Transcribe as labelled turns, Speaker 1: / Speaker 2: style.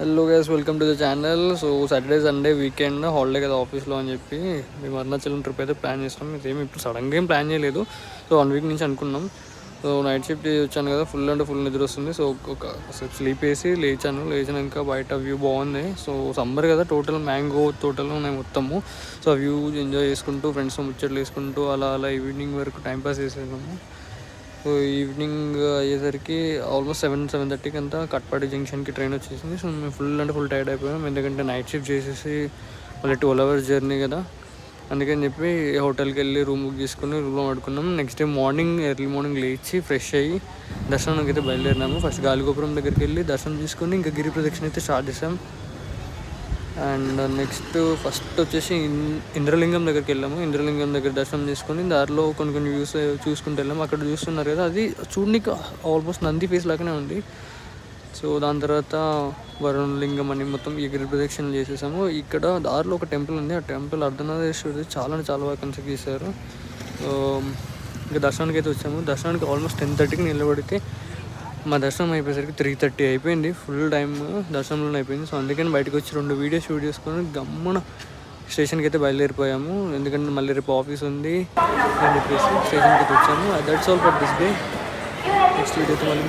Speaker 1: Hello guys, welcome to the channel. So Saturday Sunday weekend holiday కదా ఆఫీస్లో అని చెప్పి మేము అరుణాచలం ట్రిప్ అయితే ప్లాన్ చేస్తాం. ఇదేమి ఇప్పుడు సడన్గా ఏం ప్లాన్ చేయలేదు. సో 1 వీక్ నుంచి అనుకున్నాం. సో నైట్ షిఫ్ట్ వచ్చాను కదా, ఫుల్ అంటే ఫుల్ నిద్ర వస్తుంది. సో ఒక స్లీప్ వేసి లేచినాక బయట వ్యూ బాగుంది. సో సమ్మర్ కదా, టోటల్ మ్యాంగో తోటలు ఉన్నాయి మొత్తము. సో ఆ వ్యూ ఎంజాయ్ చేసుకుంటూ ఫ్రెండ్స్తో ముచ్చట్లు వేసుకుంటూ అలా ఈవినింగ్ వరకు టైంపాస్ చేసేసాము. సో ఈవినింగ్ అయ్యేసరికి ఆల్మోస్ట్ 7-7:30కి అంతా కట్పాడి జంక్షన్కి ట్రైన్ వచ్చేసింది. సో మేము ఫుల్ టైర్డ్ అయిపోయాం, ఎందుకంటే నైట్ షిఫ్ట్ చేసేసి మళ్ళీ 12 hours జర్నీ కదా. అందుకని చెప్పి హోటల్కి వెళ్ళి రూమ్ బుక్ చేసుకుని రూమ్లో పడుకున్నాం. నెక్స్ట్ డే ఎర్లీ మార్నింగ్ లేచి ఫ్రెష్ అయ్యి దర్శనానికి అయితే బయలుదేరినాము. ఫస్ట్ గాలిగోపురం దగ్గరికి వెళ్ళి దర్శనం చేసుకుని ఇంకా గిరి ప్రదక్షిణ అయితే స్టార్ట్ చేసాం. అండ్ నెక్స్ట్ ఫస్ట్ వచ్చేసి ఇంద్రలింగం దగ్గరికి వెళ్ళాము. ఇంద్రలింగం దగ్గర దర్శనం చేసుకొని దారిలో కొన్ని వ్యూస్ చూసుకుంటూ వెళ్ళాము. అక్కడ చూస్తున్నారు కదా, అది చూడడానికి ఆల్మోస్ట్ నంది ఫేస్ లాగానే ఉంది. సో దాని తర్వాత వరుణ లింగం అని మొత్తం ఈ గిరి ప్రదక్షిణలు చేసేసాము. ఇక్కడ దారిలో ఒక టెంపుల్ ఉంది, ఆ టెంపుల్ అర్ధనారీశ్వరుడు చాలా బాగా కన్స్ట్రక్ట్ చేశారు. సో ఇంకా దర్శనానికి అయితే వచ్చాము. దర్శనానికి ఆల్మోస్ట్ 10:30కి నిలబడితే మా దర్శనం అయిపోయేసరికి 3:30 అయిపోయింది. ఫుల్ టైం దర్శనంలోనే అయిపోయింది. సో అందుకని బయటకు వచ్చి 2 వీడియోస్ షూట్ చేసుకొని గమ్మున స్టేషన్కి అయితే బయలుదేరిపోయాము. ఎందుకంటే మళ్ళీ రేపు ఆఫీస్ ఉంది అని చెప్పేసి స్టేషన్కి అయితే వచ్చాము. That's all for this day. Next వీడియోతో మళ్ళీ